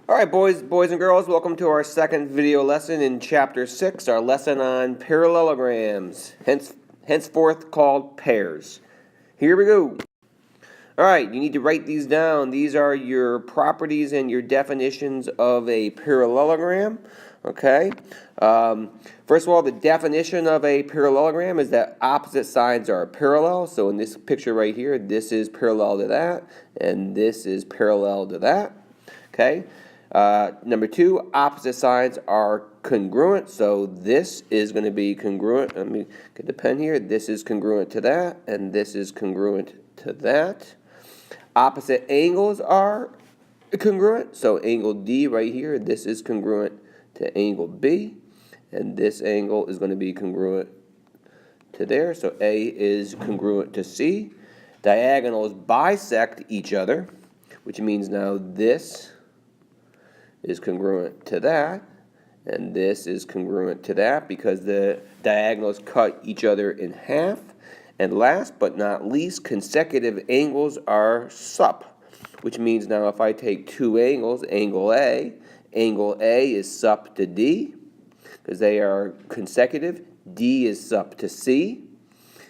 All right, boys and girls, welcome to our second video lesson in Chapter 6, our lesson on parallelograms, henceforth called pairs. Here we go. All right, you need to write these down. These are your properties and your definitions of a parallelogram, okay? First of all, the definition of a parallelogram is that opposite sides are parallel. So in this picture right here, this is parallel to that, and this is parallel to that, okay? Number two, opposite sides are congruent. So this is going to be congruent. Let me get the pen here. This is congruent to that, and this is congruent to that. Opposite angles are congruent. So angle D right here, this is congruent to angle B, and this angle is going to be congruent to there. So A is congruent to C. Diagonals bisect each other, which means now this is congruent to that, and this is congruent to that because the diagonals cut each other in half. And last but not least, consecutive angles are sup, which means now if I take two angles, angle A is sup to D because they are consecutive. D is sup to C,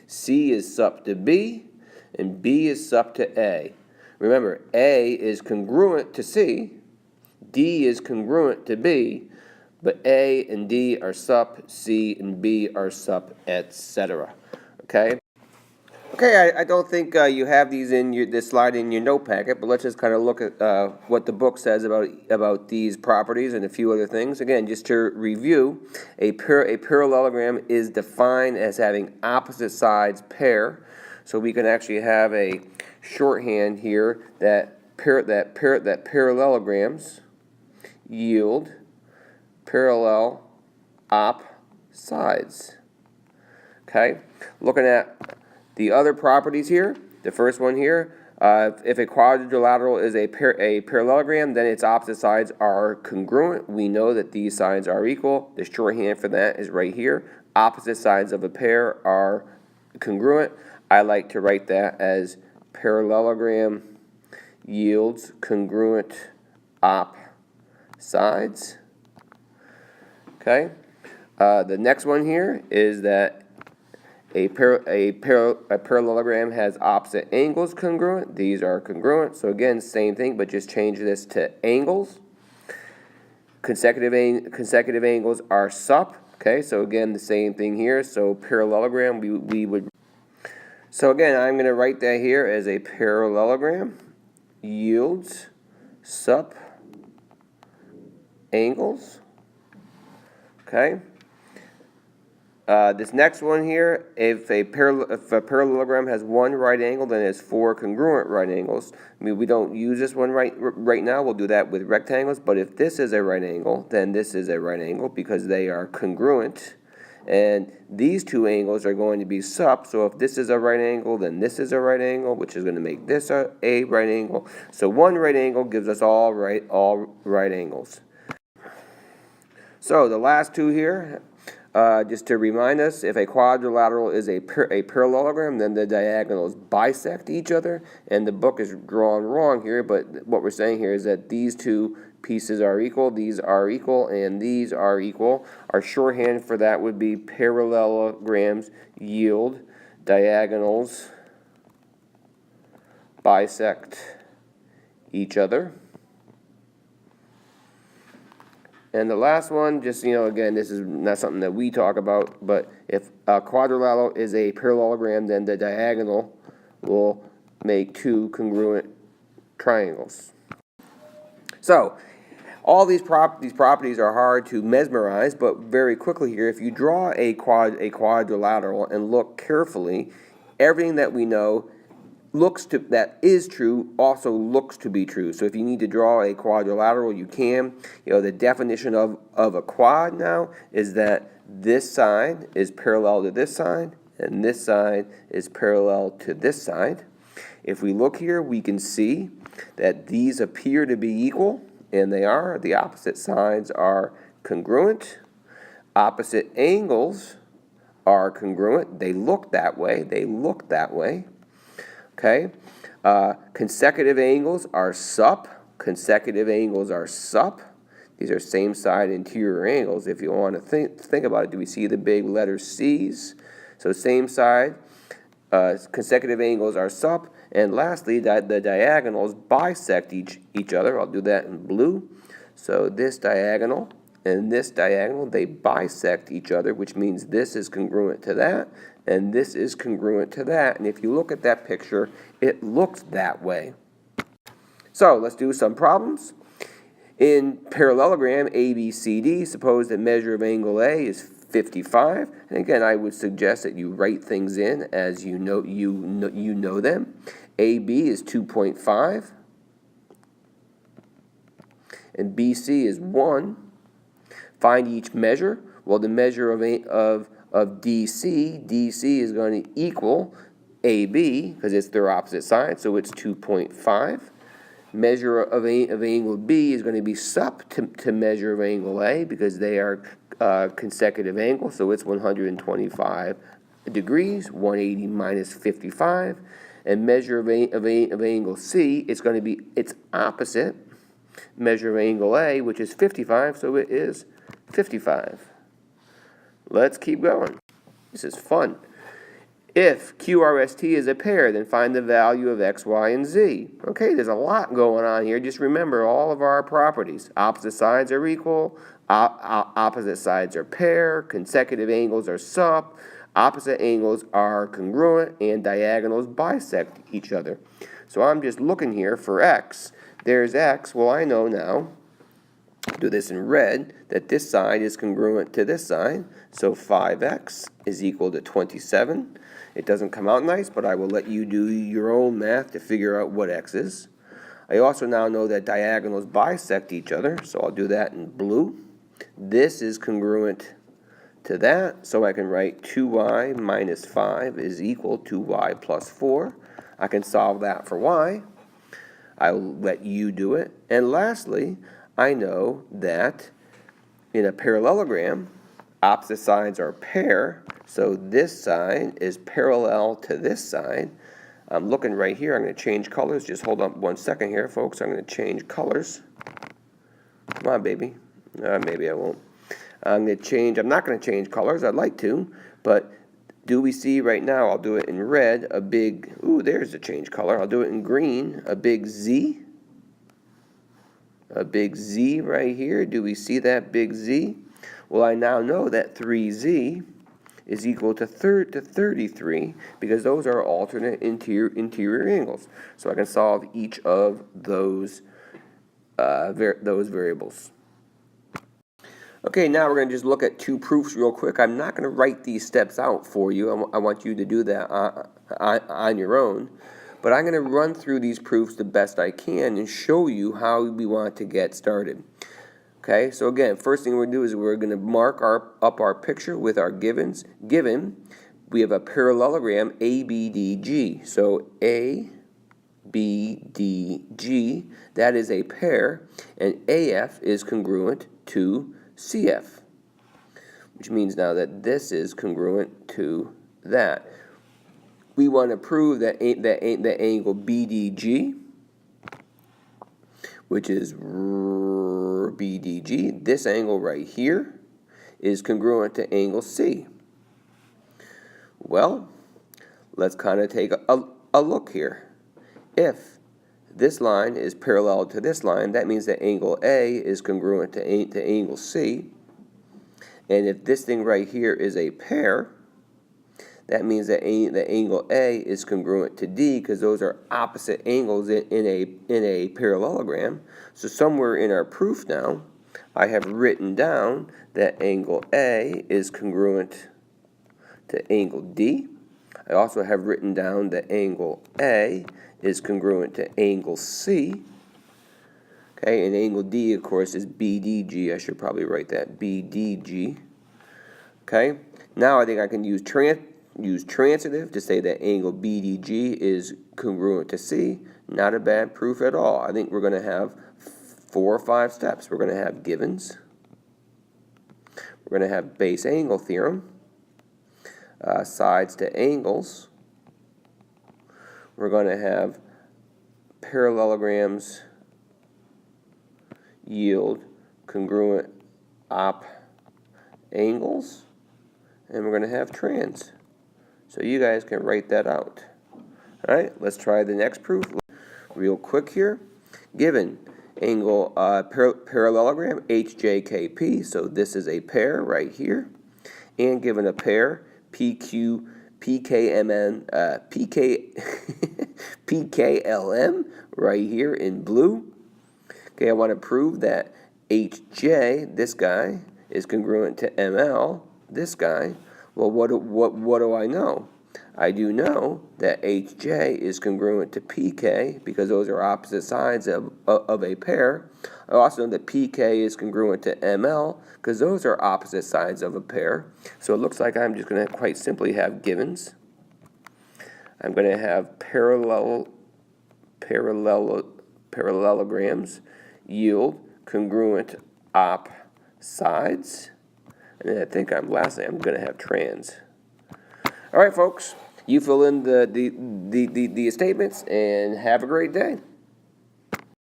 C is sup to B, and B is sup to A. Remember, A is congruent to C, D is congruent to B, but A and D are sup, C and B are sup, etc. Okay? Okay, I don't think you have these in this slide in your note packet, but let's just kind of look at what the book says about these properties and a few other things. Again, just to review, a parallelogram is defined as having opposite sides pair. So we can actually have a shorthand here that parallelograms yield parallel op sides. Okay, looking at the other properties here, the first one here, if a quadrilateral is a parallelogram, then its opposite sides are congruent. We know that these sides are equal. The shorthand for that is right here. Opposite sides of a pair are congruent. I like to write that as parallelogram yields congruent op sides. Okay. The next one here is that a parallelogram has opposite angles congruent. These are congruent. So again, same thing, but just change this to angles. Consecutive angles are sup. Okay, so again, the same thing here. So parallelogram, we would. So again, I'm going to write that here as a parallelogram yields sup angles. Okay. This next one here, if a parallelogram has one right angle, then it has four congruent right angles. I mean, we don't use this one right now. We'll do that with rectangles. But if this is a right angle, then this is a right angle because they are congruent. And these two angles are going to be sup. So if this is a right angle, then this is a right angle, which is going to make this a right angle. So one right angle gives us all right angles. So the last two here. Just to remind us, if a quadrilateral is a parallelogram, then the diagonals bisect each other. And the book is drawn wrong here, but what we're saying here is that these two pieces are equal, these are equal, and these are equal. Our shorthand for that would be parallelograms yield diagonals bisect each other. And the last one, just, again, this is not something that we talk about, but if a quadrilateral is a parallelogram, then the diagonal will make two congruent triangles. So, all these properties are hard to mesmerize, but very quickly here, if you draw a quadrilateral and look carefully, everything that we know that is true also looks to be true. So if you need to draw a quadrilateral, you can. The definition of a quad now is that this side is parallel to this side, and this side is parallel to this side. If we look here, we can see that these appear to be equal, and they are. The opposite sides are congruent. Opposite angles are congruent. They look that way. Okay, consecutive angles are sup. Consecutive angles are sup. These are same side interior angles. If you want to think about it, do we see the big letter C's? So same side, consecutive angles are sup. And lastly, the diagonals bisect each other. I'll do that in blue. So this diagonal and this diagonal, they bisect each other, which means this is congruent to that, and this is congruent to that. And if you look at that picture, it looks that way. So let's do some problems. In parallelogram ABCD, suppose the measure of angle A is 55. And again, I would suggest that you write things in as you know them. AB is 2.5. And BC is 1. Find each measure. Well, the measure of DC is going to equal AB because it's their opposite side, so it's 2.5. Measure of angle B is going to be sup to measure of angle A because they are consecutive angles, so it's 125 degrees, 180 minus 55. And measure of angle C, it's going to be its opposite. Measure of angle A, which is 55, so it is 55. Let's keep going. This is fun. If QRST is a pair, then find the value of X, Y, and Z. Okay, there's a lot going on here. Just remember all of our properties. Opposite sides are equal. Opposite sides are pair. Consecutive angles are sup. Opposite angles are congruent. And diagonals bisect each other. So I'm just looking here for X. There's X. Well, I know now, do this in red, that this side is congruent to this side. So 5X is equal to 27. It doesn't come out nice, but I will let you do your own math to figure out what X is. I also now know that diagonals bisect each other, so I'll do that in blue. This is congruent to that, so I can write 2y minus 5 is equal to y plus 4. I can solve that for y. I'll let you do it. And lastly, I know that in a parallelogram, opposite sides are pair, so this side is parallel to this side. I'm looking right here. I'm going to change colors. Just hold on 1 second here, folks. I'm going to change colors. Come on, baby. Maybe I won't. I'm not going to change colors. I'd like to, but do we see right now, I'll do it in red, a big, there's the change color. I'll do it in green, a big Z. A big Z right here. Do we see that big Z? Well, I now know that 3Z is equal to 33 because those are alternate interior angles. So I can solve each of those variables. Okay, now we're going to just look at two proofs real quick. I'm not going to write these steps out for you. I want you to do that on your own. But I'm going to run through these proofs the best I can and show you how we want to get started. Okay, so again, first thing we're going to do is we're going to mark up our picture with our givens. Given, we have a parallelogram ABDG. So ABDG, that is a pair, and AF is congruent to CF, which means now that this is congruent to that. We want to prove that the angle BDG, which is BDG, this angle right here, is congruent to angle C. Well, let's kind of take a look here. If this line is parallel to this line, that means that angle A is congruent to angle C. And if this thing right here is a pair, that means that the angle A is congruent to D because those are opposite angles in a parallelogram. So somewhere in our proof now, I have written down that angle A is congruent to angle D. I also have written down that angle A is congruent to angle C. Okay, and angle D, of course, is BDG. I should probably write that, BDG. Okay, now I think I can use transitive to say that angle BDG is congruent to C. Not a bad proof at all. I think we're going to have 4 or 5 steps. We're going to have givens. We're going to have base angle theorem. Sides to angles. We're going to have parallelograms yield congruent op angles, and we're going to have trans. So you guys can write that out. All right, let's try the next proof real quick here. Given angle parallelogram HJKP, so this is a pair right here, and given a pair PQ PKMN PKLM right here in blue. Okay, I want to prove that HJ, this guy, is congruent to ML, this guy. Well, what do I know? I do know that HJ is congruent to PK because those are opposite sides of a pair. I also know that PK is congruent to ML because those are opposite sides of a pair. So it looks like I'm just going to quite simply have givens. I'm going to have parallelograms yield congruent op sides. And then I think lastly I'm going to have trans. All right, folks, you fill in the statements and have a great day.